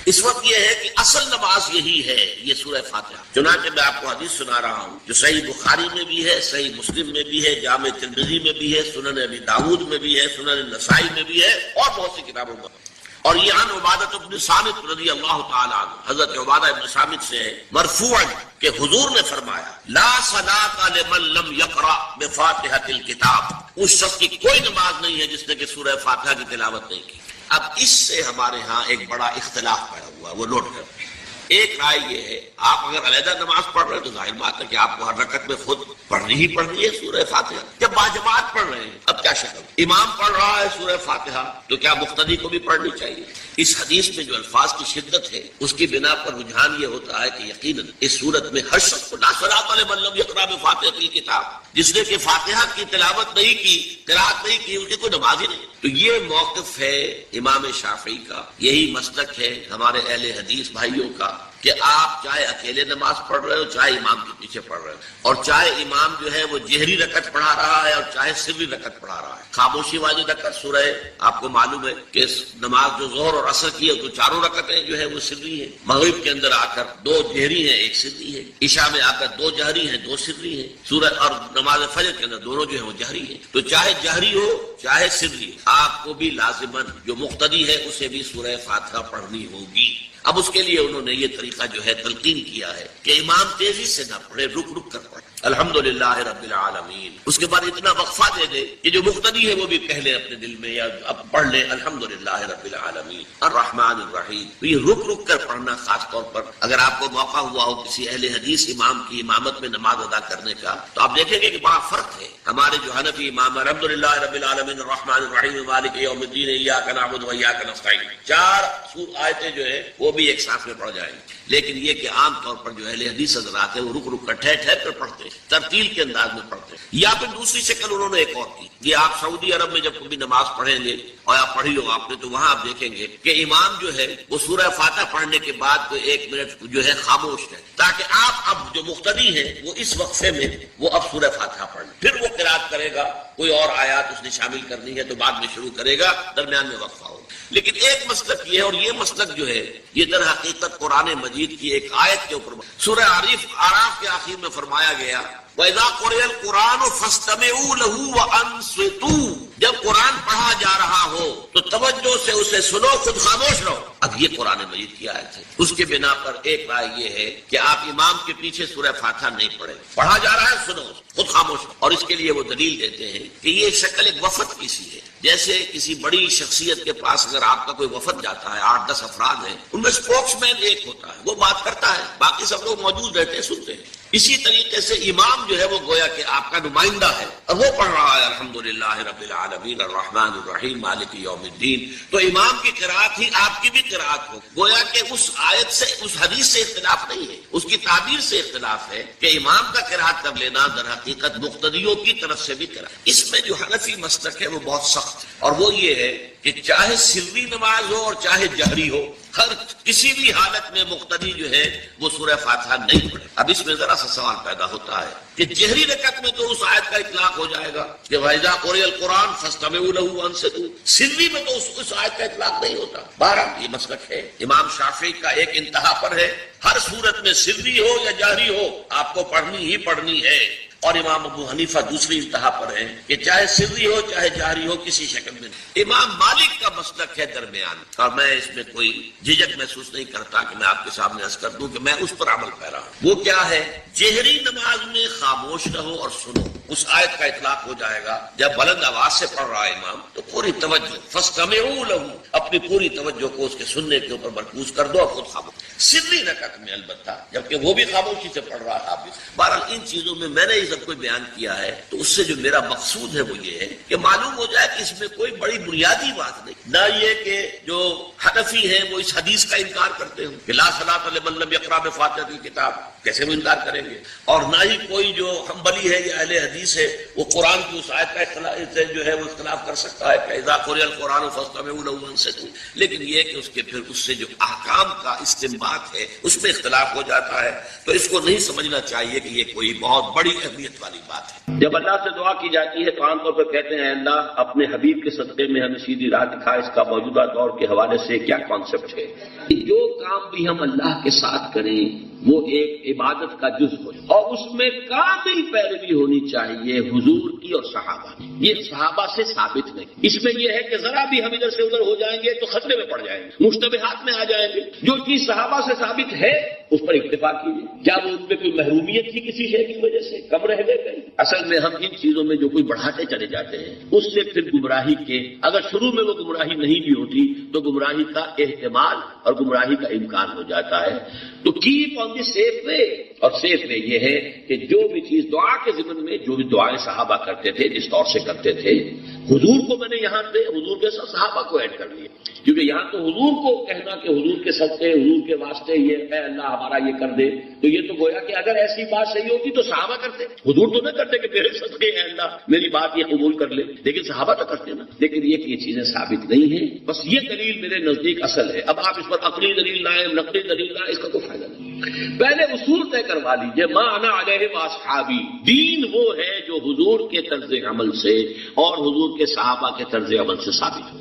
اس وقت یہ ہے کہ اصل نماز یہی ہے، یہ سورہ فاتحہ۔ چنانچہ میں آپ کو حدیث سنا رہا ہوں جو صحیح بخاری میں بھی ہے، صحیح مسلم میں بھی ہے، جامع ترمذی میں بھی ہے، سنن ابی داؤد میں بھی ہے، سنن نسائی میں بھی ہے اور بہت سی کتابوں میں۔ اور یہ عن عبادہ بن صامت رضی اللہ تعالی عنہ، حضرت عبادہ بن صامت سے مرفوعا کہ حضور نے فرمایا لا صلاۃ لمن لم یقرأ بفاتحۃ الکتاب، اس شخص کی کوئی نماز نہیں ہے جس نے کہ سورہ فاتحہ کی تلاوت نہیں کی۔ اب اس سے ہمارے ہاں ایک بڑا اختلاف پیدا ہوا، وہ نوٹ کریں۔ ایک رائے یہ ہے آپ اگر علیحدہ نماز پڑھ رہے ہیں تو ظاہر بات ہے کہ آپ کو ہر رکعت میں خود پڑھنی ہی پڑھنی ہے سورہ فاتحہ۔ جب باجماعت پڑھ رہے ہیں اب کیا شکل، امام پڑھ رہا ہے سورہ فاتحہ تو کیا مقتدی کو بھی پڑھنی چاہیے؟ اس حدیث میں جو الفاظ کی شدت ہے اس کی بنا پر رجحان یہ ہوتا ہے کہ یقیناً اس صورت میں ہر شخص کو لا صلاۃ لمن لم یقرأ بفاتحۃ الکتاب، جس نے کہ فاتحہ کی تلاوت نہیں کی، قرأت نہیں کی، اس کی کوئی نماز ہی نہیں۔ تو یہ موقف ہے امام شافعی کا، یہی مسلک ہے ہمارے اہل حدیث بھائیوں کا کہ آپ چاہے اکیلے نماز پڑھ رہے ہو، چاہے امام کے پیچھے پڑھ رہے ہو، اور چاہے امام جو ہے وہ جہری رکعت پڑھا رہا ہے اور چاہے سری رکعت پڑھا رہا ہے۔ خاموشی والی رکعت سورہ آپ کو معلوم ہے کہ نماز جو ظہر اور عصر کی ہے تو چاروں رکعتیں جو ہے وہ سری ہے، مغرب کے اندر آ کر دو جہری ہیں ایک سری ہے، عشاء میں آ کر دو جہری ہیں دو سری ہیں، سورہ اور نماز فجر کے اندر دونوں جو ہے وہ جہری ہیں۔ تو چاہے جہری ہو چاہے سری، آپ کو بھی لازماً جو مقتدی ہے اسے بھی سورہ فاتحہ پڑھنی ہوگی۔ اب اس کے لیے انہوں نے یہ طریقہ جو ہے تلقین کیا ہے کہ امام تیزی سے نہ پڑھے، رک رک کر پڑھے الحمدللہ رب العالمین، اس کے بعد اتنا وقفہ دے دے کہ جو مقتدی ہے وہ بھی کہہ لے اپنے دل میں یا اب پڑھ لے الحمدللہ رب العالمین الرحمن الرحیم۔ تو یہ رک رک کر پڑھنا، خاص طور پر اگر آپ کو موقع ہوا ہو کسی اہل حدیث امام کی امامت میں نماز ادا کرنے کا تو آپ دیکھیں گے کہ بڑا فرق ہے۔ ہمارے جو حنفی امام الحمدللہ رب العالمین الرحمن الرحیم مالک یوم الدین ایاک نعبد و ایاک نستعین، 4 آیتیں جو ہے وہ بھی ایک ساتھ میں پڑھ جائیں گے، لیکن یہ کہ عام طور پر جو اہل حدیث حضرات ہیں وہ رک رک کر ٹھہر ٹھہر کر پڑھتے ہیں، ترتیل کے انداز میں پڑھتے ہیں۔ یا پھر دوسری شکل انہوں نے ایک اور کی، یہ آپ سعودی عرب میں جب کبھی نماز پڑھیں گے اور آپ پڑھی ہو آپ نے تو وہاں آپ دیکھیں گے کہ امام جو ہے وہ سورہ فاتحہ پڑھنے کے بعد تو 1 منٹ جو ہے خاموش ہے تاکہ آپ اب جو مقتدی ہیں وہ اس وقفے میں وہ اب سورہ فاتحہ پڑھ لیں، پھر وہ قرات کرے گا، کوئی اور آیات اس نے شامل کرنی ہے تو بعد میں شروع کرے گا، درمیان میں وقفہ ہوگا۔ لیکن ایک مسلک یہ ہے، اور یہ مسلک جو ہے یہ در حقیقت قرآن مجید کی ایک آیت کے اوپر سورہ اعراف کے آخر میں فرمایا گیا وَإِذَا قُرِئَ الْقُرْآنُ فَاسْتَمِعُوا لَهُ وَأَنصِتُوا، جب قرآن پڑھا جا رہا ہو تو توجہ سے اسے سنو، خود خاموش رہو۔ اب یہ قرآن مجید کی آیت ہے، اس کے بنا پر ایک رائے یہ ہے کہ آپ امام کے پیچھے سورہ فاتحہ نہیں پڑھیں، پڑھا جا رہا ہے سنو، خود خاموش رہو۔ اور اس کے لیے وہ دلیل دیتے ہیں کہ یہ شکل ایک وفد کی سی ہے، جیسے کسی بڑی شخصیت کے پاس اگر آپ کا کوئی وفد جاتا ہے، 8-10 افراد ہیں، ان میں اسپوکس مین ایک ہوتا ہے، وہ بات کرتا ہے، باقی سب لوگ موجود رہتے ہیں، سنتے ہیں۔ اسی طریقے سے امام جو ہے وہ گویا کہ آپ کا نمائندہ ہے اور وہ پڑھ رہا ہے الحمدللہ رب العالمین الرحمن الرحیم مالک یوم الدین، تو امام کی قرات ہی آپ کی بھی قرات ہو، گویا کہ اس آیت سے اس حدیث سے اختلاف نہیں ہے، اس کی تعبیر سے اختلاف ہے کہ امام کا قرات کر لینا در حقیقت مقتدیوں کی طرف سے بھی قرات۔ اس میں جو حنفی مسلک ہے وہ بہت سخت ہے، اور وہ یہ ہے کہ چاہے سری نماز ہو اور چاہے جہری ہو، ہر کسی بھی حالت میں مقتدی جو ہے وہ سورہ فاتحہ نہیں پڑھے۔ اب اس میں ذرا سا سوال پیدا ہوتا ہے کہ جہری رکعت میں تو اس آیت کا اطلاق ہو جائے گا کہ وَإِذَا قُرِئَ الْقُرْآنُ فَاسْتَمِعُوا لَهُ وَأَنصِتُوا، سری میں تو اس آیت کا اطلاق نہیں ہوتا۔ بہرحال یہ مسلک ہے امام شافعی کا، ایک انتہا پر ہے، ہر صورت میں سری ہو یا جہری ہو آپ کو پڑھنی ہی پڑھنی ہے، اور امام ابو حنیفہ دوسری انتہا پر ہے کہ چاہے سری ہو چاہے جہری ہو کسی شکل میں نہیں۔ امام مالک کا مسلک ہے درمیان، اور میں اس میں کوئی جھجک محسوس نہیں کرتا کہ میں آپ کے سامنے عرض کر دوں کہ میں اس پر عمل پیرا ہوں۔ وہ کیا ہے؟ جہری نماز میں خاموش رہو اور سنو، اس آیت کا اطلاق ہو جائے گا جب بلند آواز سے پڑھ رہا ہے امام تو پوری توجہ، فَاسْتَمِعُوا لَهُ، اپنی پوری توجہ کو اس کے سننے کے اوپر مرکوز کر دو اور خود خاموش۔ سری رکعت میں البتہ جبکہ وہ بھی خاموشی سے پڑھ رہا ہے آپ بھی۔ بہرحال ان چیزوں میں نے یہ سب کوئی بیان کیا ہے تو اس سے جو میرا مقصود ہے وہ یہ ہے کہ معلوم ہو جائے کہ اس میں کوئی بڑی بنیادی بات نہیں، نہ یہ کہ جو حنفی ہیں وہ اس حدیث کا انکار کرتے ہوں کہ لا صلاۃ لمن لم یقرأ بفاتحۃ الکتاب، کیسے وہ انکار کریں گے، اور نہ ہی کوئی جو حنبلی ہے یا اہل حدیث ہے وہ قرآن کی اس آیت کا اختلاف جو ہے وہ اختلاف کر سکتا ہے کہ اذا قرئ القرآن فاستمعوا له وانصتوا، لیکن یہ کہ اس کے پھر اس سے جو احکام کا استنباط ہے اس میں اختلاف ہو جاتا ہے، تو اس کو نہیں سمجھنا چاہیے کہ یہ کوئی بہت بڑی اہمیت والی بات ہے۔ جب اللہ سے دعا کی جاتی ہے تو عام طور پر کہتے ہیں اللہ اپنے حبیب کے صدقے میں ہمیں سیدھی راہ دکھا، اس کا موجودہ دور کے حوالے سے کیا کانسیپٹ ہے؟ جو کام بھی ہم اللہ کے ساتھ کریں وہ ایک عبادت کا جز ہو اور اس میں کامل پیروی ہونی چاہیے حضور کی اور صحابہ کی۔ یہ صحابہ سے ثابت نہیں، اس میں یہ ہے کہ ذرا بھی ہم ادھر سے ادھر ہو جائیں گے تو خطرے میں پڑ جائیں گے، مشتبہات میں آ جائیں گے۔ جو چیز صحابہ سے ثابت ہے اس پر اکتفا کیجیے۔ کیا وہ ان میں کوئی محرومیت تھی کسی شے کی وجہ سے، کم رہ گئے کہیں؟ اصل میں ہم ان چیزوں میں جو کوئی بڑھاتے چلے جاتے ہیں اس سے پھر گمراہی کے، اگر شروع میں وہ گمراہی نہیں بھی ہوتی تو گمراہی کا احتمال اور گمراہی کا امکان ہو جاتا ہے۔ تو کیپ آن دی سیف وے، اور سیف وے یہ ہے کہ جو بھی چیز دعا کے ضمن میں جو بھی دعائیں صحابہ کرتے تھے جس طور سے کرتے تھے، حضور کو میں نے یہاں پہ حضور کے ساتھ صحابہ کو ایڈ کر لیا، کیونکہ یہاں تو حضور کو کہنا کہ حضور کے صدقے حضور کے واسطے یہ اے اللہ ہمارا یہ کر دے، تو یہ تو گویا کہ اگر ایسی بات صحیح ہوتی تو صحابہ کرتے، حضور تو نہ کرتے کہ میرے صدقے اے اللہ میری بات یہ قبول کر لے، لیکن صحابہ تو کرتے نا۔ لیکن یہ چیزیں ثابت نہیں ہیں، بس یہ دلیل میرے نزدیک اصل ہے۔ اب آپ اس پر عقلی دلیل لائیں نقلی دلیل لائیں، اس کا کوئی فائدہ نہیں۔ پہلے اصول طے کروا لیجیے، ما انا علیہ واصحابی، دین وہ ہے جو حضور کے طرز عمل سے اور حضور کے صحابہ کے طرز عمل سے ثابت ہو۔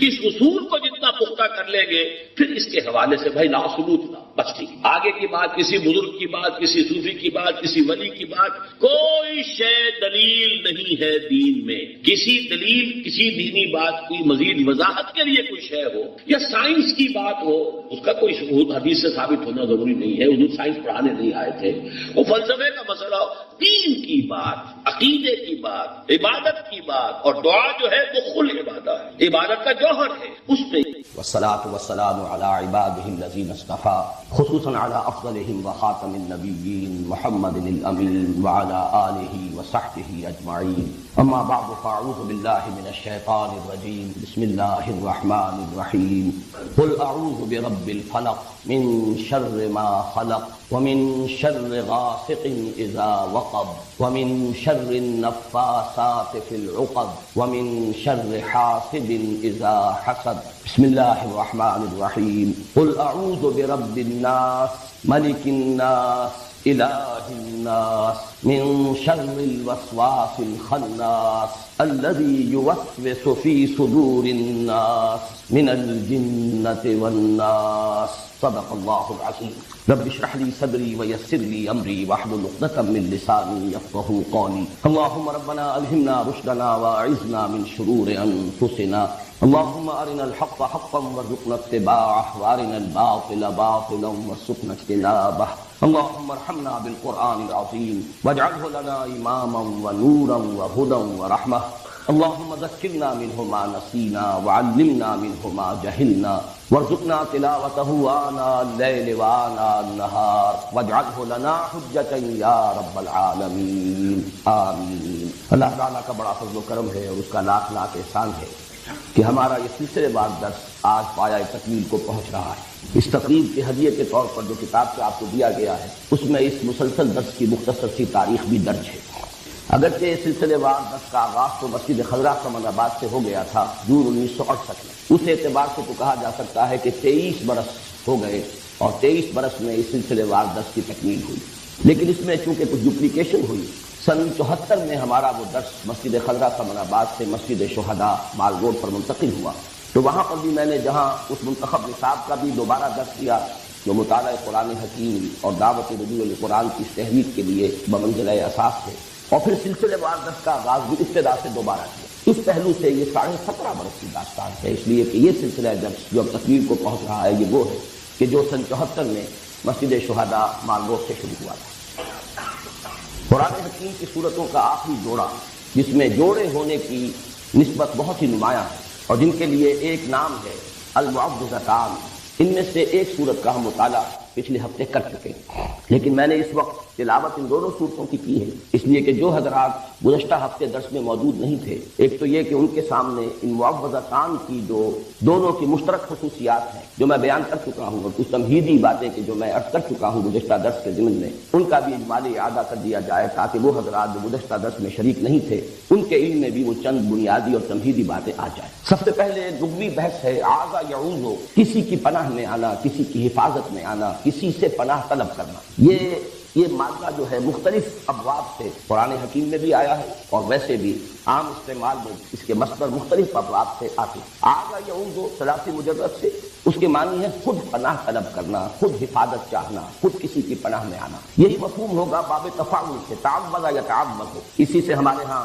اس اصول کو جتنا پختہ کر لیں گے پھر اس کے حوالے سے بھائی لا ثبوت نہ بس ٹھیک، آگے کی بات، کسی بزرگ کی بات، کسی صوفی کی بات، کسی ولی کی بات، کوئی شے دلیل نہیں ہے دین میں۔ کسی دلیل کسی دینی بات کی مزید وضاحت کے لیے کوئی شے ہو یا سائنس کی بات ہو، اس کا کوئی حدیث سے ثابت ہونا ضروری نہیں ہے، حضور سائنس پڑھانے نہیں آئے تھے۔ وہ فلسفے کا مسئلہ ہو، دین کی بات، عقیدے کی بات، عبادت کی بات، اور دعا جو ہے وہ خل عبادت ہے، عبادت کا جوہر ہے، اس میں والصلاة والسلام على عباده الذين اصطفى خصوصا على افضلهم وخاتم النبيين محمد الامين وعلى آله وصحبه اجمعين، اما بعد فاعوذ بالله من الشيطان الرجيم، بسم الله الرحمن الرحيم، قل اعوذ برب الفلق من شر ما خلق ومن شر غاسق اذا وقب ومن شر النفاثات في العقد ومن شر حاسد اذا حسد، بسم الله الرحمن الرحيم، قل اعوذ برب الناس ملك الناس إله الناس من شر الوسواس الخناس الذي يوسوس في صدور الناس من الجنة والناس، صدق الله العظيم۔ رب اشرح لي صدري ويسر لي أمري واحلل عقدة من لساني يفقهوا قولي، اللهم ربنا ألهمنا رشدنا وأعذنا من شرور أنفسنا، اللهم أرنا الحق حقا وارزقنا اتباعه وأرنا الباطل باطلا وارزقنا اجتنابه، اللهم ارحمنا بالقرآن العظيم واجعله لنا إماما ونورا وهدى ورحمة، اللهم ذكرنا منه ما نسينا وعلمنا منه ما جهلنا وارزقنا تلاوته آناء الليل وآناء النهار واجعله لنا حجة يا رب العالمين، آمین۔ اللہ تعالیٰ کا بڑا فضل و کرم ہے اور اس کا لاکھ لاکھ احسان ہے کہ ہمارا یہ سلسلے وار درس آج پایہ تکمیل کو پہنچ رہا ہے۔ اس تقریب کے ہدیے کے طور پر جو کتاب سے آپ کو دیا گیا ہے اس میں اس مسلسل درس کی مختصر سی تاریخ بھی درج ہے۔ اگرچہ یہ سلسلے وار درس کا آغاز تو مسجد خضرا سمن آباد سے ہو گیا تھا جون 1968 میں، اس اعتبار سے تو کہا جا سکتا ہے کہ 23 برس ہو گئے اور 23 برس میں اس سلسلے وار درس کی تکمیل ہوئی، لیکن اس میں چونکہ کچھ ڈپلیکیشن ہوئی، سن 74 میں ہمارا وہ درس مسجد خضرا سمن آباد سے مسجد شہداء مال روڈ پر منتقل ہوا، تو وہاں پر بھی میں نے جہاں اس منتخب نصاب کا بھی دوبارہ درس کیا جو مطالعہ قرآن حکیم اور دعوت رجوع القرآن کی تحریک کے لیے بمنزلہ اساس تھے، اور پھر سلسلے وار درس کا آغاز بھی ابتدا سے دوبارہ کیا۔ اس پہلو سے یہ 17.5 برس کی داستان ہے، اس لیے کہ یہ سلسلہ درس جو اب تکمیل کو پہنچ رہا ہے یہ وہ ہے کہ جو سن 74 میں مسجد شہداء مال روڈ سے شروع ہوا تھا۔ قرآن حکیم کی صورتوں کا آخری جوڑا جس میں جوڑے ہونے کی نسبت بہت ہی نمایاں ہے اور جن کے لیے ایک نام ہے المعوذتان، ان میں سے ایک صورت کا ہم مطالعہ پچھلے ہفتے کر چکے، لیکن میں نے اس وقت تلاوت ان دونوں صورتوں کی ہے، اس لیے کہ جو حضرات گزشتہ ہفتے درس میں موجود نہیں تھے، ایک تو یہ کہ ان کے سامنے ان معوذتان کی جو دونوں کی مشترک خصوصیات ہیں جو میں بیان کر چکا ہوں، اور کچھ تمہیدی باتیں کہ جو میں عرض کر چکا ہوں گزشتہ درس کے ضمن میں، ان کا بھی اجمالی اعادہ کر دیا جائے تاکہ وہ حضرات جو گزشتہ درس میں شریک نہیں تھے ان کے علم میں بھی وہ چند بنیادی اور تمہیدی باتیں آ جائیں۔ سب سے پہلے لغوی بحث ہے آذا یعوذ، کسی کی پناہ میں آنا، کسی کی حفاظت میں آنا، کسی سے پناہ طلب کرنا۔ یہ مادہ جو ہے مختلف ابواب سے قرآن حکیم میں بھی آیا ہے اور ویسے بھی عام استعمال میں اس کے مصدر مختلف ابواب سے آتے ہیں۔ آذا یعوذ ثلاثی مجرد سے اس کے معنی ہے خود پناہ طلب کرنا، خود حفاظت چاہنا، خود کسی کی پناہ میں آنا۔ یہی مفہوم ہوگا باب تفاعل سے، تعوذ یا تعوذ، اسی سے ہمارے ہاں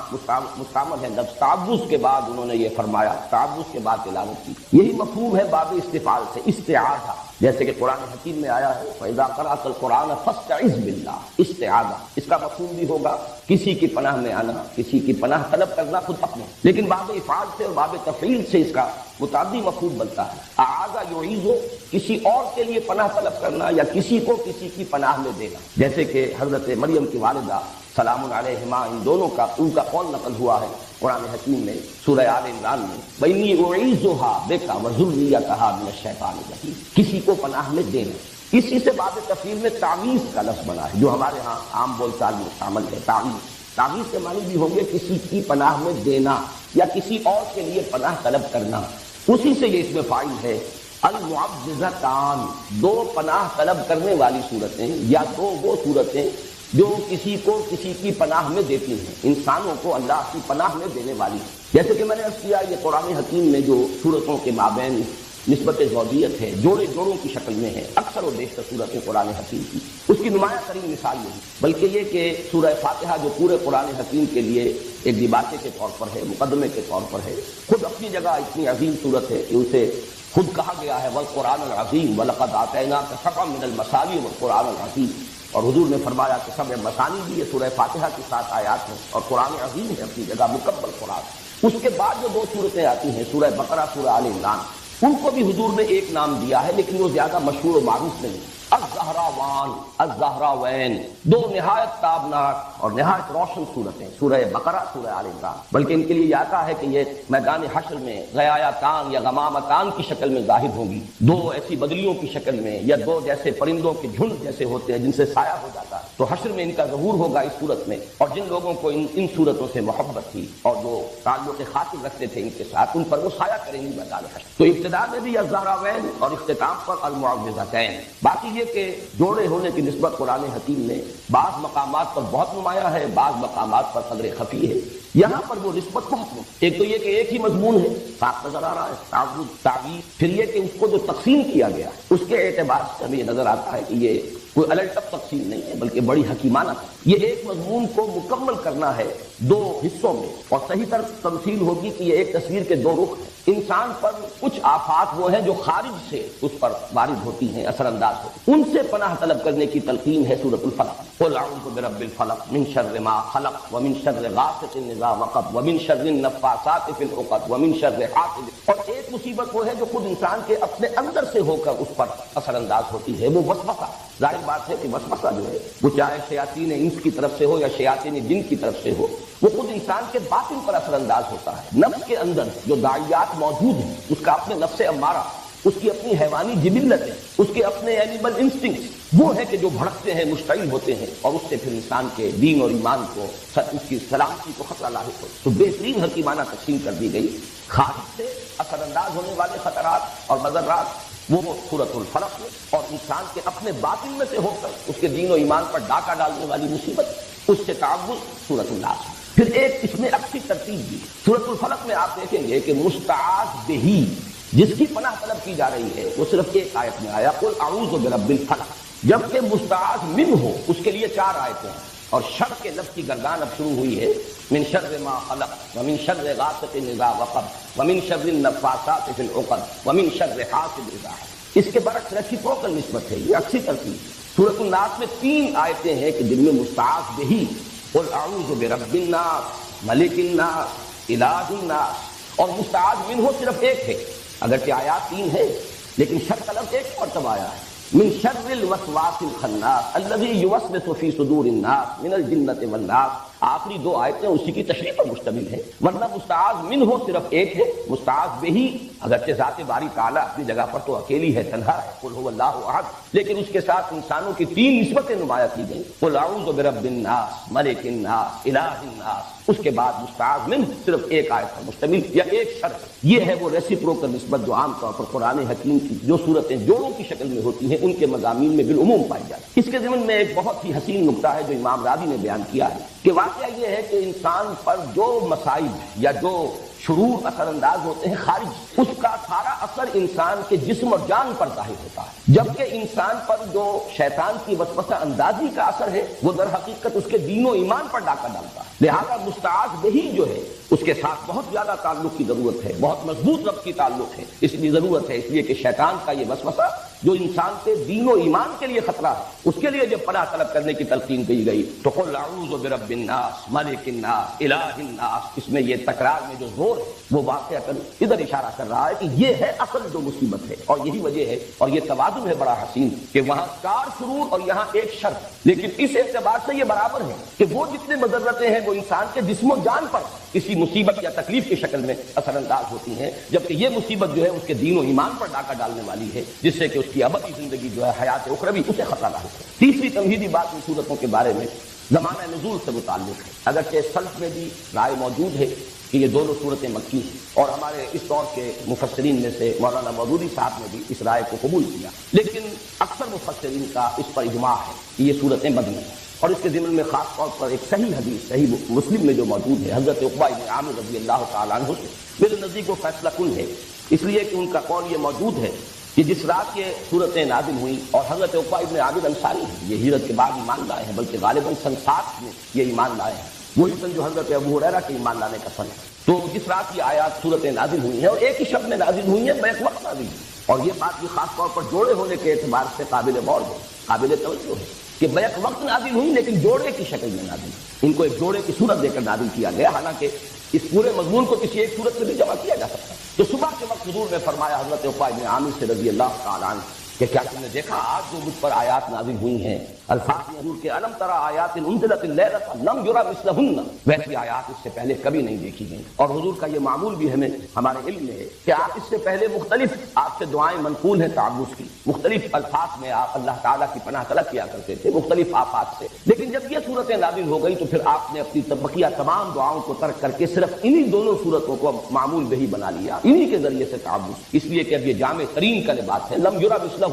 مستعمل ہے لفظ تعوذ کے بعد انہوں نے یہ فرمایا، تعوذ کے بعد تلاوت کی۔ یہی مفہوم ہے باب استفعال سے، استعاذہ، جیسے کہ قرآن حکیم میں آیا ہے فَإِذَا قَرَأْتَ الْقُرْآنَ فَاسْتَعِذْ بِاللَّهِ، استعاذہ، اس کا مفہوم بھی ہوگا کسی کی پناہ میں آنا، کسی کی پناہ طلب کرنا خود اپنے، لیکن باب افعال سے اور باب تفعیل سے اس کا متعدی مفہوم بنتا ہے۔ اعاذ یعیذ، کسی اور کے لیے پناہ طلب کرنا یا کسی کو کسی کی پناہ میں دینا، جیسے کہ حضرت مریم کی والدہ سلام علیہما ان دونوں کا ان کا قول نقل ہوا ہے قرآن حکیم میں سورہ آل عمران میں، وَإِنِّي أُعِيذُهَا بِكَ وَذُرِّيَّتَهَا مِنَ الشَّيْطَانِ الرَّجِيمِ، کسی کو پناہ میں دینا۔ اسی سے باب تفعیل میں تعویذ کا لفظ بنا ہے جو ہمارے ہاں عام بول چال میں شامل ہے۔ تعویذ کے معنی بھی ہوں گے کسی کی پناہ میں دینا یا کسی اور کے لیے پناہ طلب کرنا، اسی سے یہ اس میں فاعل ہے۔ المعوذتان، دو پناہ طلب کرنے والی صورتیں یا دو وہ صورتیں جو کسی کو کسی کی پناہ میں دیتی ہیں، انسانوں کو اللہ کی پناہ میں دینے والی، جیسے کہ میں نے عرض کیا یہ قرآن حکیم میں جو صورتوں کے مابین نسبت زوجیت ہے، جوڑوں کی شکل میں ہے، اکثر و بیشتر صورتیں قرآن حکیم کی، اس کی نمایاں ترین مثال نہیں بلکہ یہ کہ سورہ فاتحہ جو پورے قرآن حکیم کے لیے ایک دیباچے کے طور پر ہے، مقدمے کے طور پر ہے، خود اپنی جگہ اتنی عظیم صورت ہے کہ اسے خود کہا گیا ہے والقرآن العظیم وَلَقَدْ آتَيْنَاكَ سَبْعًا مِنَ الْمَثَانِي وَالْقُرْآنَ الْعَظِيمِ، اور حضور نے فرمایا کہ سبع مثانی بھی یہ سورہ فاتحہ کی 7 آیات ہیں اور قرآن عظیم ہے اپنی جگہ مکمل قرآن۔ اس کے بعد جو دو صورتیں آتی ہیں سورہ بقرہ، سورہ آل عمران، ان کو بھی حضور نے ایک نام دیا ہے لیکن وہ زیادہ مشہور و معروف نہیں۔ الزہراوان، الزہراوین، دو نہایت تابناک اور نہایت روشن صورتیں، سورہ بقرہ، سورہ آل عمران، بلکہ ان کے لیے یہ آتا ہے کہ یہ میدان حشر میں غیایتان یا غمامتان کی شکل میں ظاہر ہوں گی، دو ایسی بدلیوں کی شکل میں یا دو جیسے پرندوں کے جھنڈ جیسے ہوتے ہیں جن سے سایہ ہو جاتا ہے، تو حشر میں ان کا ظہور ہوگا اس صورت میں، اور جن لوگوں کو ان صورتوں سے محبت تھی اور جو تعلق خاطر رکھتے تھے ان کے ساتھ، ان پر وہ سایہ کریں گی میدان حشر۔ تو ابتدا میں بھی الزہراوین اور اختتام پر المعوذتین۔ باقی یہ کہ جوڑے ہونے کی نسبت قرآن حکیم میں بعض مقامات پر بہت نمایاں ہے، بعض مقامات پر قدر خفی ہے، یہاں پر وہ نسبت بہت ہے۔ ایک تو یہ کہ ایک ہی مضمون ہے، صاف نظر آ رہا ہے تعوذ، تعویذ، پھر یہ کہ اس کو جو تقسیم کیا گیا اس کے اعتبار سے ہمیں یہ نظر آتا ہے کہ یہ کوئی الٹپ تقسیم نہیں ہے بلکہ بڑی حکیمانہ ہے۔ یہ ایک مضمون کو مکمل کرنا ہے دو حصوں میں، اور صحیح طرح تمثیل ہوگی کہ یہ ایک تصویر کے دو رخ ہیں۔ انسان پر کچھ آفات وہ ہیں جو خارج سے اس پر وارد ہوتی ہیں، اثر انداز ہوتی ہیں، ان سے پناہ طلب کرنے کی تلقین ہے سورۃ الفلق۔ قل اعوذ برب الفلق من شر ما خلق ومن شر غاسق اذا وقب ومن شر النفاثات في العقد ومن شر حاسد۔ اور ایک مصیبت وہ ہے جو خود انسان کے اپنے اندر سے ہو کر اس پر اثر انداز ہوتی ہے، وہ وسوسہ۔ ظاہر بات ہے کہ وسوسہ جو ہے وہ چاہے شیاطین انس کی طرف سے ہو یا شیاطین جن کی طرف سے ہو، وہ خود انسان کے باطن پر اثر انداز ہوتا ہے۔ نفس کے اندر جو داعیات موجود ہیں، اس کا اپنے نفس امارہ، اس کی اپنی حیوانی جبلت ہے، اس کے اپنے اینیمل انسٹنکٹس وہ ہیں کہ جو بھڑکتے ہیں، مشتعل ہوتے ہیں، اور اس سے پھر انسان کے دین اور ایمان کو، اس کی سلامتی کو خطرہ لاحق ہوتا ہے۔ تو بہترین حکیمانہ تقسیم کر دی گئی، خارج سے اثر انداز ہونے والے خطرات اور مضرات وہ سورۃ الفلق میں، اور انسان کے اپنے باطن میں سے ہو کر اس کے دین و ایمان پر ڈاکہ ڈالنے والی مصیبت، اس سے تعوذ سورۃ الناس۔ پھر ایک اس میں اچھی ترتیب بھی، سورۃ الفلق میں آپ دیکھیں گے کہ مستعاذ بہ، جس کی پناہ طلب کی جا رہی ہے، وہ صرف ایک آیت میں آیا قل اعوذ برب الفلق، جبکہ مستعاذ منہ ہو اس کے لیے 4 آیتیں ہیں، اور شر کے لفظ کی گردان اب شروع ہوئی ہے، من شر ما خلق ومن شر غاسق اذا وقب ومن شر النفاثات في العقد ومن شر حاسد اذا حسد۔ اس کے برعکس ریسیپروکل نسبت ہے، یہ اکثر ترتیب۔ سورۃ الناس میں 3 آیتیں ہیں کہ جن میں مستعاذ بہ، قل اعوذ برب الناس ملک الناس الہ الناس، اور مستعاذ منہ صرف ایک ہے، اگرچہ آیات 3 ہے لیکن شر کا لفظ ایک مرتبہ آیا ہے۔ من شر الوسواس الخناس الذي يوسوس في صدور الناس من الجنة والناس. آخری دو آیتیں اسی کی تشریح پر مشتمل ہیں، ورنہ مستعاذ منہ صرف ایک ہے، مستعاذ بہ، اگرچہ ذات باری تعالیٰ اپنی جگہ پر تو اکیلی ہے، تنہا ہے، قل هو اللہ احد، لیکن اس کے ساتھ انسانوں کی تین نسبتیں نمایاں کی گئیں، قل اعوذ برب الناس ملک الناس الہ الناس. اس کے بعد مستعاذ منہ صرف ایک آیت پر مشتمل یا ایک شرط. یہ ہے وہ ریسیپروکل نسبت جو عام طور پر قرآن حکیم کی جو صورتیں جوڑوں کی شکل میں ہوتی ہیں ان کے مضامین میں بالعموم پائی جاتی. اس کے ضمن میں ایک بہت ہی حسین نکتہ ہے جو امام راضی نے بیان کیا ہے کہ واقعہ یہ ہے کہ انسان پر جو مصائب یا جو شرور اثر انداز ہوتے ہیں خارج، اس کا سارا اثر انسان کے جسم اور جان پر ظاہر ہوتا ہے، جبکہ انسان پر جو شیطان کی وسوسہ اندازی کا اثر ہے وہ در حقیقت اس کے دین و ایمان پر ڈاکہ ڈالتا ہے. لہذا مستعاذ بہ جو ہے اس کے ساتھ بہت زیادہ تعلق کی ضرورت ہے، بہت مضبوط ربط کی تعلق ہے، اس لیے ضرورت ہے، اس لیے کہ شیطان کا یہ وسوسہ جو انسان کے دین و ایمان کے لیے خطرہ ہے، اس کے لیے جب پناہ طلب کرنے کی تلقین کی گئی تو قل اعوذ برب الناس ملک الناس الہ الناس، اس میں یہ تکرار میں جو زور ہے وہ واقعہ ادھر اشارہ کر رہا ہے کہ یہ ہے اصل جو مصیبت ہے، اور یہی وجہ ہے، اور یہ توازن ہے بڑا حسین کہ وہاں 4 شرور اور یہاں ایک شر، لیکن اس اعتبار سے یہ برابر ہے کہ وہ جتنے مضرتیں ہیں وہ انسان کے جسم و جان پر کسی مصیبت یا تکلیف کی شکل میں اثر انداز ہوتی ہیں، جبکہ یہ مصیبت جو ہے اس کے دین و ایمان پر ڈاکہ ڈالنے والی ہے، جس سے کہ اس کی ابدی زندگی جو ہے حیات اخروی اسے خطرہ لاحق ہے. تیسری تمہیدی بات ان صورتوں کے بارے میں زمانہ نزول سے متعلق ہے. اگرچہ سلف میں بھی رائے موجود ہے کہ یہ دونوں صورتیں مکی ہیں، اور ہمارے اس دور کے مفسرین میں سے مولانا مودودی صاحب نے بھی اس رائے کو قبول کیا، لیکن اکثر مفسرین کا اس پر اجماع ہے کہ یہ صورتیں مدنی ہیں. اور اس کے ضمن میں خاص طور پر ایک صحیح حدیث صحیح مسلم میں جو موجود ہے حضرت عقبہ بن عامر رضی اللہ تعالیٰ عنہ سے، میرے نزدیک وہ فیصلہ کن ہے، اس لیے کہ ان کا قول یہ موجود ہے کہ جس رات یہ صورتیں نازل ہوئیں، اور حضرت عقبہ بن عامر انصاری ہیں، یہ ہجرت کے بعد ایمان لائے ہیں، بلکہ غالباً سن 7 میں یہ ایمان لائے ہیں، وہی سن جو حضرت ابو ہریرہ کے ایمان لانے کا سن ہے. تو جس رات یہ آیات صورتیں نازل ہوئی ہیں اور ایک ہی شب میں نازل ہوئی ہیں، بیک وقت نازل ہوئی، اور یہ بات بھی خاص طور پر جوڑے ہونے کے اعتبار سے قابل غور ہے، قابل توجہ ہے کہ بیک وقت نازل ہوئی لیکن جوڑے کی شکل میں نازل ہوئی. ان کو ایک جوڑے کی صورت دے کر نازل کیا گیا، حالانکہ اس پورے مضمون کو کسی ایک صورت سے بھی جمع کیا جا سکتا ہے. تو صبح کے وقت حضور نے فرمایا حضرت عقبہ بن عامر سے رضی اللہ تعالیٰ عنہ کہ کیا تم نے دیکھا آج جو مجھ پر آیات نازل ہوئی ہیں، الفاظ حضور کے الم تری آیات انزلت اللیلۃ لم یری مثلہن، ویسی آیات اس سے پہلے کبھی نہیں دیکھی گئیں. اور حضور کا یہ معمول بھی ہمیں ہمارے علم میں ہے کہ آپ اس سے پہلے مختلف آپ سے دعائیں منقول ہیں تعوذ کی، مختلف الفاظ میں آپ اللہ تعالیٰ کی پناہ طلب کیا کرتے تھے مختلف آفات سے، لیکن جب یہ صورتیں نازل ہو گئی تو پھر آپ نے اپنی بقیہ تمام دعاؤں کو ترک کر کے صرف انہی دونوں صورتوں کو معمول بہی بنا لیا، انہی کے ذریعے سے تعوذ، اس لیے کہ اب یہ جامع ترین کلمات ہیں، لم یری مثلہن،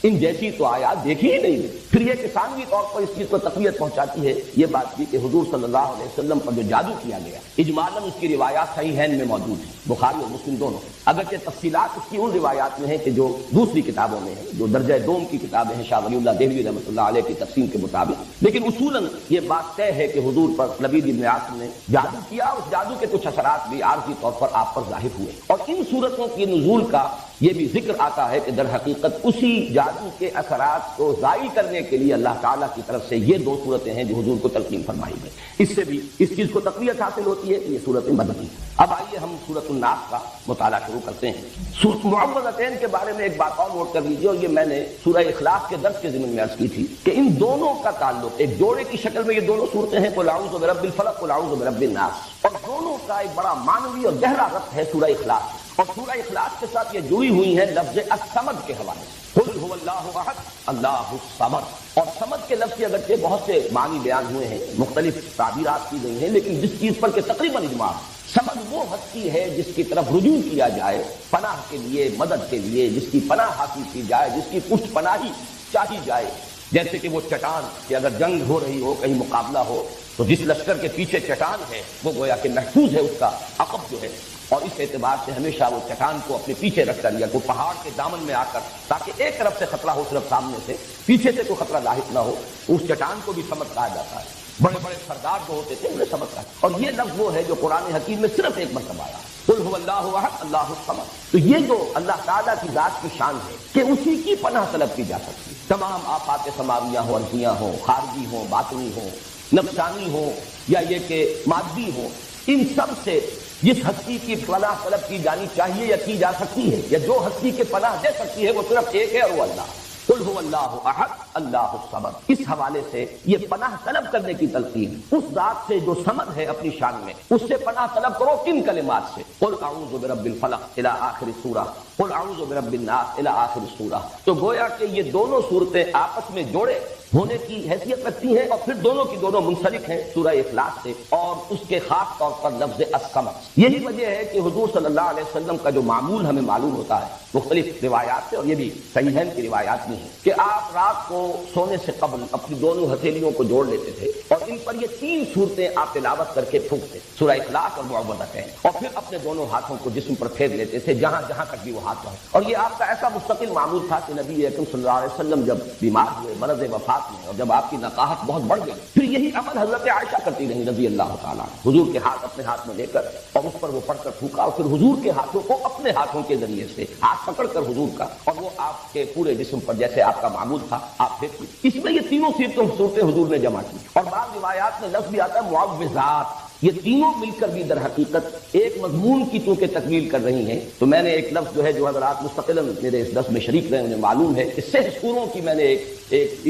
ان جیسی تو آیات دیکھی ہی نہیں گئی. پھر یہ کہ ثانوی طور پر اس چیز کو تقویت پہنچاتی ہے یہ بات بھی کہ حضور صلی اللہ علیہ وسلم پر جو جادو کیا گیا اجمالاً اس کی روایات صحیحین میں موجود ہیں، بخاری اور مسلم دونوں، اگرچہ تفصیلات اس کی ان روایات میں ہیں کہ جو دوسری کتابوں میں ہیں، جو درجہ دوم کی کتابیں ہیں شاہ ولی اللہ دہلوی رحمۃ اللہ علیہ کی تقسیم کے مطابق، لیکن اصولاً یہ بات طے ہے کہ حضور پر لبید ابن عاصم نے جادو کیا، اس جادو کے کچھ اثرات بھی عارضی طور پر آپ پر ظاہر ہوئے. اور ان صورتوں کی نزول کا یہ بھی ذکر آتا ہے کہ در حقیقت اسی جادو کے اثرات کو زائل کرنے کے لیے اللہ تعالیٰ کی طرف سے یہ 2 صورتیں ہیں جو حضور کو تلقین فرمائی گئی. اس سے بھی اس چیز کو تقویت حاصل ہوتی ہے کہ یہ صورتیں مدنی ہیں. اب آئیے ہم سورۃ الناس کا مطالعہ شروع کرتے ہیں. سورۃ معوذتین کے بارے میں ایک بات اور نوٹ کر لیجیے، اور یہ میں نے سورہ اخلاص کے درس کے ضمن میں عرض کی تھی کہ ان دونوں کا تعلق ایک جوڑے کی شکل میں یہ دونوں صورتیں ہیں، قل اعوذ برب الفلق قل اعوذ برب الناس، اور دونوں کا ایک بڑا معنوی اور گہرا ربط ہے سورہ اخلاص، اور سورہ اخلاص کے ساتھ یہ جڑی ہوئی ہیں لفظ الصمد کے حوالے سے، قل هو اللہ احد اللہ الصمد. اور صمد کے لفظ کے اگرچہ بہت سے معنی بیان ہوئے ہیں، مختلف تعبیرات کی گئی ہیں، لیکن جس چیز پر کہ تقریباً اجماع، صمد وہ ہستی ہے جس کی طرف رجوع کیا جائے پناہ کے لیے، مدد کے لیے، جس کی پناہ حاصل کی جائے، جس کی پشت پناہی چاہی جائے. جیسے کہ وہ چٹان کہ اگر جنگ ہو رہی ہو، کہیں مقابلہ ہو، تو جس لشکر کے پیچھے چٹان ہے وہ گویا کہ محفوظ ہے، اس کا عقب جو ہے، اور اس اعتبار سے ہمیشہ وہ چٹان کو اپنے پیچھے رکھ کر یا کوئی پہاڑ کے دامن میں آ کر، تاکہ ایک طرف سے خطرہ ہو صرف سامنے سے، پیچھے سے کوئی خطرہ لاحق نہ ہو، اس چٹان کو بھی صمد کہا جاتا ہے. بڑے بڑے سردار جو ہوتے تھے انہیں صمد کہا. اور یہ لفظ وہ ہے جو قرآن حکیم میں صرف ایک مرتبہ آیا، قل هو اللہ احد اللہ الصمد. تو یہ جو اللہ تعالیٰ کی ذات کی شان ہے کہ اسی کی پناہ طلب کی جا سکتی ہے. تمام آفات سماویہ ہوں، ارضیہ ہوں، خارجی ہوں، باطنی ہوں، نفسانی ہوں یا یہ کہ مادی ہوں، ان سب سے جس ہستی کی پناہ طلب کی جانی چاہیے یا کی جا سکتی ہے، یا جو ہستی کے پناہ دے سکتی ہے وہ صرف ایک ہے، اور وہ اللہ. قل قل هو اللہ احد اللہ الصمد، اس حوالے سے یہ پناہ طلب کرنے کی تلقین اس ذات سے جو صمد ہے اپنی شان میں، اس سے پناہ طلب کرو کن کلمات سے؟ قل اعوذ برب الفلق الی آخر سورہ، قل اعوذ برب الناس الی آخر سورہ۔ تو گویا کہ یہ دونوں صورتیں آپس میں جوڑے ہونے کی حیثیت رکھتی ہیں، اور پھر دونوں کی دونوں منسلک ہیں سورہ اخلاص سے، اور اس کے خاص طور پر لفظ الصمد۔ یہی وجہ ہے کہ حضور صلی اللہ علیہ وسلم کا جو معمول ہمیں معلوم ہوتا ہے مختلف روایات سے، اور یہ بھی صحیحین کی روایات میں ہے کہ آپ رات کو سونے سے قبل اپنی دونوں ہتھیلیوں کو جوڑ لیتے تھے اور ان پر یہ 3 صورتیں آپ تلاوت کر کے پھونکتے، سورہ اخلاص اور معوذتین، اور پھر اپنے دونوں ہاتھوں کو جسم پر پھیر لیتے تھے جہاں جہاں تک بھی وہ ہاتھ پہنچے۔ اور یہ آپ کا ایسا مستقل معمول تھا کہ نبی اکرم صلی اللہ علیہ وسلم جب بیمار ہوئے مرض وفات میں، اور جب آپ کی نقاہت بہت بڑھ گئی، پھر یہی عمل حضرت عائشہ کرتی رہی رضی اللہ تعالیٰ، حضور کے ہاتھ اپنے ہاتھ میں لے کر اور اس پر وہ پڑھ کر پھونکا، اور پھر حضور کے ہاتھوں کو اپنے ہاتھوں کے ذریعے سے ہاتھ پکڑ کر حضور کا، اور وہ آپ کے پورے جسم پر جیسے آپ کا معمول تھا آپ پھینکتے۔ اس میں یہ تینوں صورتیں حضور نے جمع کی، اور بعض روایات میں لفظ بھی آتا ہے معوذات۔ یہ تینوں مل کر بھی در حقیقت ایک مضمون کی چونکہ تکمیل کر رہی ہیں۔ تو میں نے ایک لفظ جو ہے جو حضرات مستقلاً میرے اس درس میں شریک رہے انہیں معلوم ہے کہ 6 سوروں کی میں نے ایک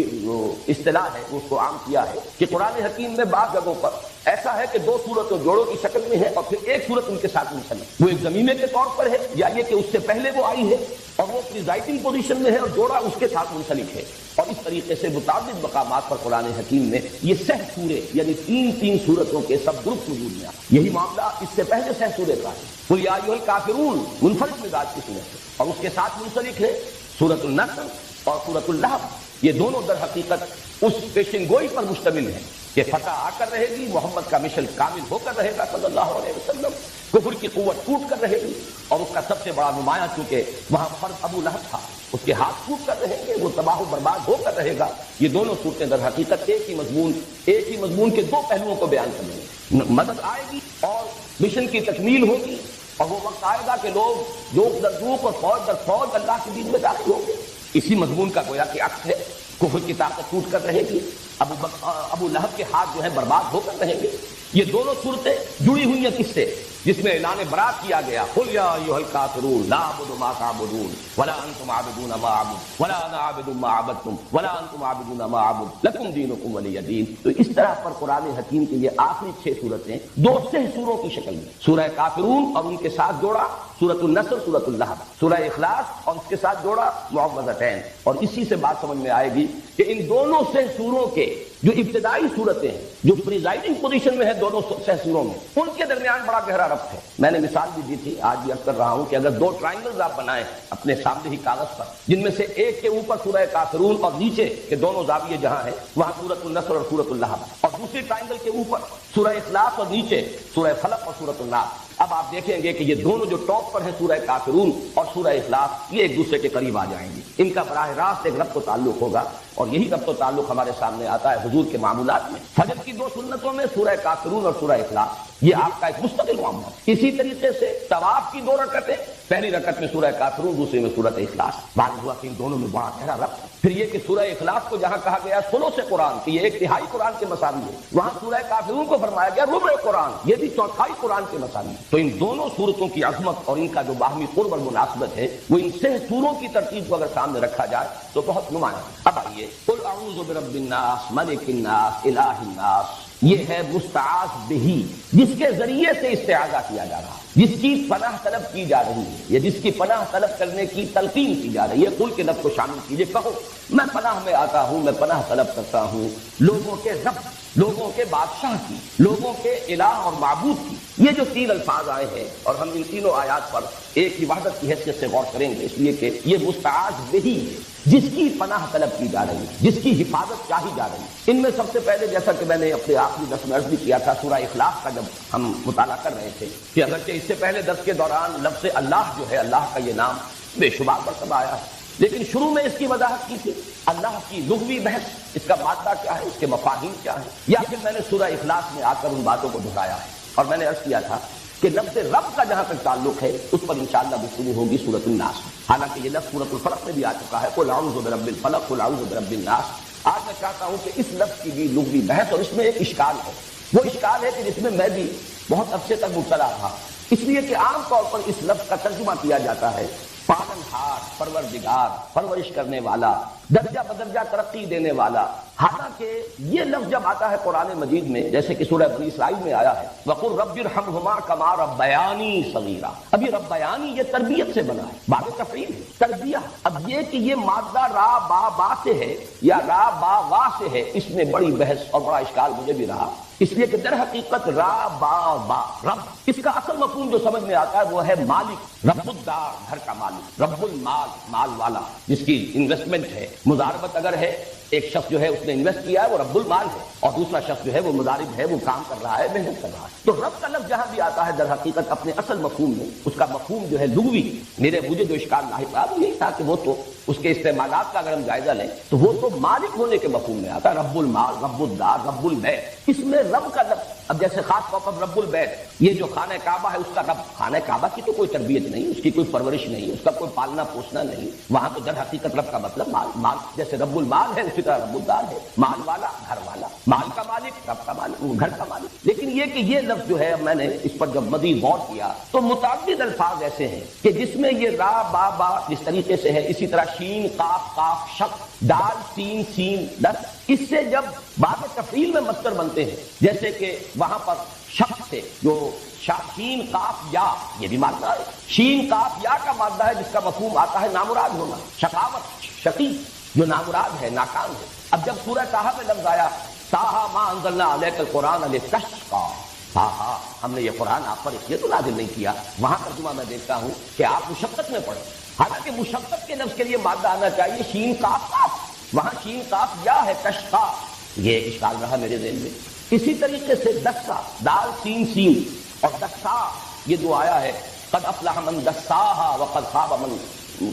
اصطلاح ہے اس کو عام کیا ہے کہ قرآن حکیم میں بعض جگہوں پر ایسا ہے کہ 2 صورتیں جوڑوں کی شکل میں ہے اور پھر ایک صورت ان کے ساتھ منسلک، وہ ایک زمینے کے طور پر ہے یا یہ کہ اس سے پہلے وہ آئی ہے اور وہ پریزائڈنگ پوزیشن میں ہے اور جوڑا اس کے ساتھ منسلک ہے۔ اور اس طریقے سے متعدد مقامات پر قرآن حکیم میں یہ 6 سورے یعنی 3 صورتوں کے سب گروپ وجود میں آئے۔ یہی معاملہ اس سے پہلے 6 سورے کا ہے، قل یا ایھا الکافرون منفرد مزاج کی صورت ہے، اور اس کے ساتھ منسلک ہے سورۃ النصر اور سورۃ اللہب۔ یہ دونوں در حقیقت اس پیشن گوئی پر مشتمل ہیں کہ فتح آ کر رہے گی، محمد کا مشن کامل ہو کر رہے گا صلی اللہ علیہ وسلم، کفر کی قوت ٹوٹ کر رہے گی، اور اس کا سب سے بڑا نمایاں چونکہ وہاں فرد ابو لہب تھا، اس کے ہاتھ ٹوٹ کر رہیں گے، وہ تباہ و برباد ہو کر رہے گا۔ یہ دونوں صورتیں در حقیقت ایک ہی مضمون کے 2 پہلوؤں کو بیان کریں گے۔ مدد آئے گی اور مشن کی تکمیل ہوگی، اور وہ وقت آئے گا کہ لوگ جوک در جوک اور فوج در فوج اللہ کے دین میں داخل ہوں گے۔ اسی مضمون کا گویا کہ عکس ہے، کفر کی طاقت ٹوٹ کر رہے گی، ابو لہب کے ہاتھ جو ہے برباد ہو کر رہیں گے۔ یہ دونوں صورتیں جڑی ہوئی ہیں کس سے؟ جس میں اعلان برات کیا گیا، قل یا ایھا الکافرون لا اعبد ما تعبدون ولا انتم عابدون ما اعبد ولا انا عابد ما عبدتم ولا انتم عابدون ما اعبد لکم دینکم ولی دین۔ تو اس طرح پر قرآن حکیم کے یہ آخری 6 صورتیں 2 سوروں کی شکل میں، سورہ کافرون اور ان کے ساتھ جوڑا سورۃ النصر سورۃ اللہب، سورہ اخلاص اور اس کے ساتھ جوڑا معوذتین۔ اور اسی سے بات سمجھ میں آئے گی کہ ان دونوں 6 سوروں کے جو ابتدائی صورتیں ہیں جو پریزائڈنگ پوزیشن میں ہے دونوں 6 سوروں میں، ان کے درمیان بڑا گہرا ربط ہے۔ میں نے مثال بھی دی تھی، آج بھی عرض کر رہا ہوں کہ اگر 2 ٹرائنگلز آپ بنائیں اپنے سامنے ہی کاغذ پر، جن میں سے ایک کے اوپر سورہ کافرون اور نیچے کے دونوں زاویے جہاں ہیں وہاں سورۃ النصر اور سورۃ اللہب، اور دوسری ٹرائنگل کے اوپر سورہ اخلاص اور نیچے سورہ فلق اور سورۃ الناس، اب آپ دیکھیں گے کہ یہ دونوں جو ٹاپ پر ہیں سورہ کافرون اور سورہ اخلاص، یہ ایک دوسرے کے قریب آ جائیں گی، ان کا براہ راست ایک ربط و تعلق ہوگا، اور یہی ربط و تعلق ہمارے سامنے آتا ہے حضور کے معمولات میں۔ فجر کی 2 سنتوں میں سورہ کافرون اور سورہ اخلاص، یہ آپ کا ایک مستقل معاملہ۔ اسی طریقے سے طواف کی 2 رکعتیں، پہلی رکعت میں سورہ کافرون، دوسری میں سورۃ اخلاص، معلوم ہوا کہ ان دونوں میں بڑا گہرا ربط ہے۔ پھر یہ کہ سورہ اخلاص کو جہاں کہا گیا ثلث قرآن کہ یہ 1/3 قرآن کے مساوی ہے، وہاں سورہ کافرون کو فرمایا گیا ربع قرآن، یہ بھی 1/4 قرآن کے مساوی ہے۔ تو ان دونوں صورتوں کی عظمت اور ان کا جو باہمی قرب اور مناسبت ہے وہ ان 6 سوروں کی ترتیب کو اگر سامنے رکھا جائے تو بہت نمایاں۔ اب آئیے، قل اعوذ برب الناس ملک الناس الہ الناس، یہ ہے مستعاذ بہی، جس کے ذریعے سے استعاذہ کیا جا رہا ہے، جس کی پناہ طلب کی جا رہی ہے، یا جس کی پناہ طلب کرنے کی تلقین کی جا رہی ہے۔ قل کے لفظ کو شامل کیجئے، کہو میں پناہ میں آتا ہوں، میں پناہ طلب کرتا ہوں لوگوں کے رب، لوگوں کے بادشاہ کی، لوگوں کے الہ اور معبود کی۔ یہ جو 3 الفاظ آئے ہیں اور ہم ان تینوں آیات پر ایک ہی وحدت کی حیثیت سے غور کریں گے، اس لیے کہ یہ مستعاذ بہی ہے، جس کی پناہ طلب کی جا رہی ہے، جس کی حفاظت چاہی جا رہی ہے۔ ان میں سب سے پہلے جیسا کہ میں نے اپنے آخری درس میں عرض بھی کیا تھا سورہ اخلاص کا جب ہم مطالعہ کر رہے تھے کہ اگرچہ اس سے پہلے درس کے دوران لفظ اللہ جو ہے، اللہ کا یہ نام بے شمار مرتبہ آیا ہے، لیکن شروع میں اس کی وضاحت کی تھی اللہ کی لغوی بحث، اس کا مادہ کیا ہے، اس کے مفاہیم کیا ہے، یا پھر میں نے سورہ اخلاص میں آ کر ان باتوں کو دہرایا ہے۔ اور میں نے عرض کیا تھا کہ لفظ رب کا جہاں تک تعلق ہے اس پر انشاءاللہ گفتگو ہوگی سورۃ الناس، حالانکہ یہ لفظ سورۃ الفلق میں بھی آ چکا ہے، قل اعوذ برب الفلق قل اعوذ برب الناس۔ آج میں چاہتا ہوں کہ اس لفظ کی بھی لغوی بحث، اور اس میں ایک اشکال ہے، وہ اشکال ہے کہ جس میں میں بھی بہت عرصے تک مبتلا رہا، اس لیے کہ عام طور پر اس لفظ کا ترجمہ کیا جاتا ہے پالن ہار، پروردگار، پرورش کرنے والا، درجہ بدرجہ ترقی دینے والا. حالانکہ یہ لفظ جب آتا ہے قرآن مجید میں، جیسے کہ سورہ بنی اسرائیل میں آیا ہے وَقُلْ رَبِّ ارْحَمْهُمَا كَمَا رَبَّيَانِي صَغِيرًا، اب یہ ربیانی یہ تربیت سے بنا ہے، باب تفعیل ہے، تربیہ. اب یہ کہ یہ مادہ را با با سے ہے یا را با وا سے ہے، اس میں بڑی بحث اور بڑا اشکال مجھے بھی رہا، اس لیے کہ در حقیقت را با با رب، اس کا اصل مفہوم جو سمجھ میں آتا ہے وہ ہے مالک، رب الدار، گھر کا مالک، رب المال، مال والا جس کی انویسٹمنٹ ہے. مضاربت اگر ہے، ایک شخص جو ہے اس نے انویسٹ کیا ہے وہ رب المال ہے، اور دوسرا شخص جو ہے وہ مضارب ہے، وہ کام کر رہا ہے، محنت کر رہا ہے. تو رب کا لفظ جہاں بھی آتا ہے در حقیقت اپنے اصل مفہوم میں اس کا مفہوم جو ہے لغوی، مجھے جو اشکال لاحق آ یہی تھا کہ وہ تو اس کے استعمالات کا اگر ہم جائزہ لیں تو وہ تو مالک ہونے کے مفہوم میں آتا ہے، رب المال، رب الدار، رب البیت. اس میں رب کا لفظ، اب جیسے خاص طور پر رب البیت، یہ جو خانہ کعبہ ہے اس کا رب، خانہ کعبہ کی تو کوئی تربیت نہیں، اس کی کوئی پرورش نہیں، اس کا کوئی پالنا پوسنا نہیں، وہاں تو در حقیقت رب کا مطلب مال، جیسے رب المال ہے اسی طرح رب الدار ہے، مال والا، گھر والا، مال کا مالک، رب کا مالک، گھر کا مالک. لیکن یہ کہ یہ لفظ جو ہے میں نے اس پر جب مزید غور کیا تو متعدد الفاظ ایسے ہیں کہ جس میں یہ را با با جس طریقے سے ہے، اسی طرح شین قاف قاف شق، دال سین سین دس، اس سے جب باب تفعیل میں مصدر بنتے ہیں، جیسے کہ وہاں پر شق سے جو شین قاف یا، یہ بھی مادہ ہے، شین قاف یا کا مادہ ہے جس کا مفہوم آتا ہے نامراد ہونا، شقاوت، شقی، جو نامراد ہے، ناکام ہے. اب جب سورہ طٰہٰ میں لفظ آیا طٰہٰ ما انزلنا علیک القرآن لتشقیٰ، طٰہٰ ہم نے یہ قرآن آپ پر اس لیے تو نازل نہیں کیا، وہاں ترجمہ میں دیکھتا ہوں کہ آپ مشقت میں پڑھیں، حالانکہ مشقت کے لفظ کے لیے مادہ آنا چاہیے شین قاف قاف، وہاں شین قاف یا ہے تشقیٰ. یہ ایک اشکال رہا میرے ذہن میں. اسی طریقے سے دسا، دال سین سین اور دسا، یہ جو آیا ہے قد افلح من دساہا وقد خاب من،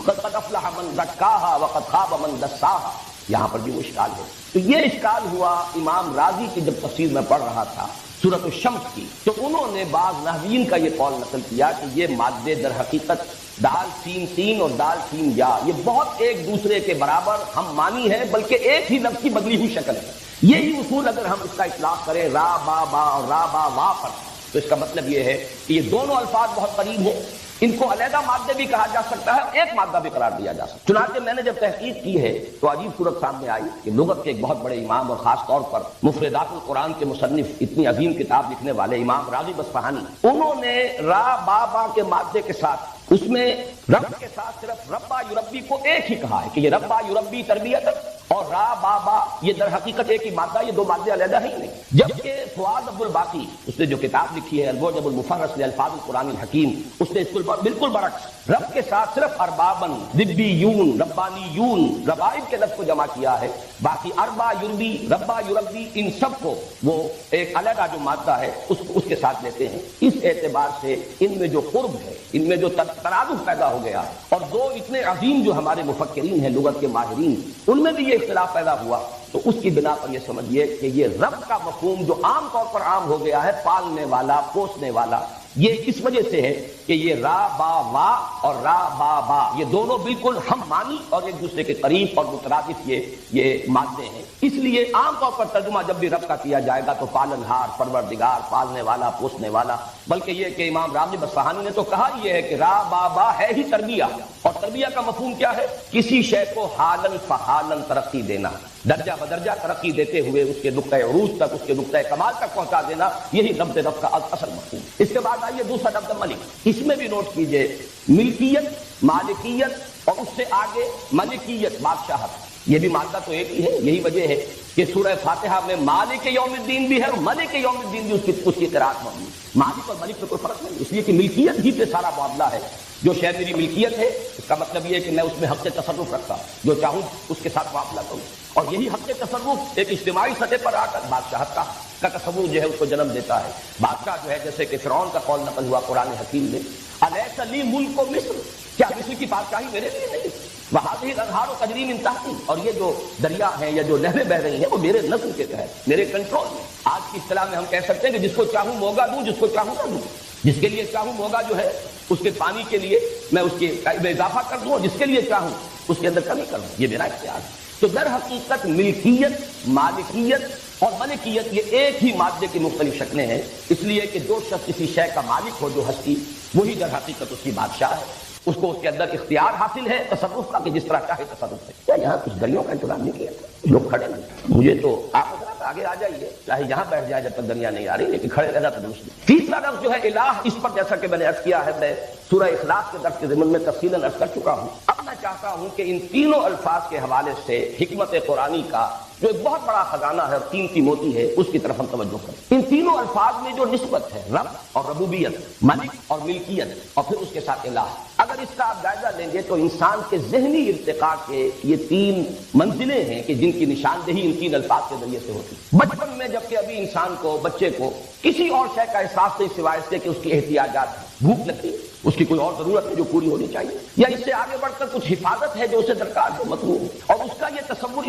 قد افلح من زکاہا وقد خاب من دساہا، یہاں پر بھی وہ اشکال ہے. تو یہ اشکال ہوا امام راضی کی جب تفسیر میں پڑھ رہا تھا سورۃ الشمس کی، تو انہوں نے بعض نحویین کا یہ قول نقل کیا کہ یہ مادے در حقیقت دال سین سین اور دال سین یا، یہ بہت ایک دوسرے کے برابر ہم مانی ہے، بلکہ ایک ہی لفظ کی بدلی ہوئی شکل ہے. یہی اصول اگر ہم اس کا اطلاق کریں را با با اور را با وا پر، تو اس کا مطلب یہ ہے کہ یہ دونوں الفاظ بہت قریب ہیں، ان کو علیحدہ مادے بھی کہا جا سکتا ہے، ایک مادہ بھی قرار دیا جا سکتا ہے. چنانچہ میں نے جب تحقیق کی ہے تو عجیب صورت سامنے آئی کہ لغت کے ایک بہت بڑے امام اور خاص طور پر مفردات القرآن کے مصنف، اتنی عظیم کتاب لکھنے والے امام راغب اصفہانی، انہوں نے را با با کے مادے کے ساتھ اس میں رب کے ساتھ صرف ربا یربی کو ایک ہی کہا ہے کہ یہ ربا یربی تربیت، اور را با با یہ در حقیقت ایک ہی مادہ، یہ دو مادے علیحدہ ہی نہیں. جبکہ فؤاد عبد الباقی، اس نے جو کتاب لکھی ہے المعجم المفرس لالفاظ القرآن الحکیم، اس نے اس کو بالکل برعکس رب کے ساتھ صرف اربابن، ربیون، ربانیون، ربائب کے لفظ کو جمع کیا ہے، باقی اربا یربی، ربا یربی، ان سب کو وہ ایک علیحدہ جو مادہ ہے اس کے ساتھ لیتے ہیں. اس اعتبار سے ان میں جو قرب ہے، ان میں جو ترادف پیدا ہو گیا، اور دو اتنے عظیم جو ہمارے مفکرین ہیں لغت کے ماہرین، ان میں بھی یہ اختلاف پیدا ہوا، تو اس کی بنا پر یہ سمجھیے کہ یہ رب کا مفہوم جو عام طور پر عام ہو گیا ہے، پالنے والا، پوسنے والا، یہ اس وجہ سے ہے کہ یہ را با وا اور را با با یہ دونوں بالکل ہم مانی اور ایک دوسرے کے قریب اور مترادف یہ مادے ہیں. اس لیے عام طور پر ترجمہ جب بھی رب کا کیا جائے گا تو پالنہار، پروردگار، پالنے والا، پوسنے والا، بلکہ یہ کہ امام راغب اصفہانی نے تو کہا یہ ہے کہ را با با ہے ہی تربیہ، اور تربیہ کا مفہوم کیا ہے؟ کسی شے کو حالن فحالن ترقی دینا، درجہ بدرجہ ترقی دیتے ہوئے اس کے نقطۂ عروج تک، اس کے نقطۂ کمال تک پہنچا دینا، یہی رب کا اصل مفہوم. اس کے بعد آئیے دوسرا لفظ ملک، اس میں بھی نوٹ کیجئے ملکیت، مالکیت اور اس سے آگے ملکیت، بادشاہت، یہ بھی مادہ تو ایک ہی ہے. یہی وجہ ہے کہ سورہ فاتحہ میں مالک یوم الدین بھی ہے اور ملک یوم الدین بھی اس کی قرأت موجود ہے. مالک اور ملک میں کوئی فرق نہیں، اس لیے کہ ملکیت ہی پہ سارا معاملہ ہے. جو شے میری ملکیت ہے اس کا مطلب یہ ہے کہ میں اس میں حق تصرف رکھتا ہوں، جو چاہوں اس کے ساتھ معاملہ کروں، اور یہی حق تصرف ایک اجتماعی سطح پر آ کر بادشاہت کا تصور جو ہے اس کو جنم دیتا ہے. بادشاہ جو ہے جیسے کہ فرعون کا قول نقل ہوا قرآن حکیم میں، الیس لی ملک مصر، کیا مصر کی بادشاہی میرے لیے نہیں؟ وہذہ الانہار تجری من تحتی، اور یہ جو دریا ہیں یا جو نہریں بہ رہی ہیں وہ میرے نظم کے تحت، میرے کنٹرول میں. آج کی اصطلاح میں ہم کہہ سکتے ہیں کہ جس کو چاہوں موگا دوں، جس کو چاہوں نہ دوں، جس کے لیے چاہوں موگا جو ہے اس کے پانی کے لیے میں اس کے میں اضافہ کر دوں، اور جس کے لیے چاہوں اس کے اندر کمی کر دوں، یہ میرا اختیار ہے. تو در حقیقت ملکیت، مالکیت اور ملکیت یہ ایک ہی مادے کی مختلف شکلیں ہیں. اس لیے کہ جو شخص کسی شے کا مالک ہو، جو ہستی، وہی در حقیقت اس کی بادشاہ ہے. اس کو اس کے اندر اختیار حاصل ہے تصرف کا کہ جس طرح چاہے تصرف ہے. کیا یہاں کچھ دریا کا انتظام نہیں کیا تھا؟ لوگ کھڑے نہیں. مجھے تو آپ حضرات آگے آ جائیے، چاہے یہاں بیٹھ جائے جب تک دریا نہیں آ رہی، لیکن کھڑے رہنا تو درست نہیں. تیسرا لفظ جو ہے الہ، اس پر جیسا کہ میں نے عرض کیا ہے، میں سورہ اخلاص کے درس کے ضمن میں تفصیلاً عرض کر چکا ہوں. اب میں چاہتا ہوں کہ ان تینوں الفاظ کے حوالے سے حکمت قرآنی کا جو ایک بہت بڑا خزانہ ہے اور قیمتی موتی ہے، اس کی طرف ہم توجہ کریں. ان تینوں الفاظ میں جو نسبت ہے رب اور ربوبیت، ملک اور ملکیت، اور پھر اس کے ساتھ الہ، اگر اس کا آپ جائزہ لیں گے تو انسان کے ذہنی ارتقاء کے یہ تین منزلیں ہیں کہ جن کی نشاندہی ان تین الفاظ کے ذریعے سے ہوتی. بچپن میں جبکہ ابھی انسان کو، بچے کو کسی اور شے کا احساس نہیں سوائے اس کے کہ اس کی احتیاجات، بھوک لگتی ہے، اس کی کوئی اور ضرورت ہے جو پوری ہونی چاہیے، یا اس سے آگے بڑھ کر کچھ حفاظت ہے جو اسے درکار ہے، مطلوب ہے، اور اس کا یہ تصور اس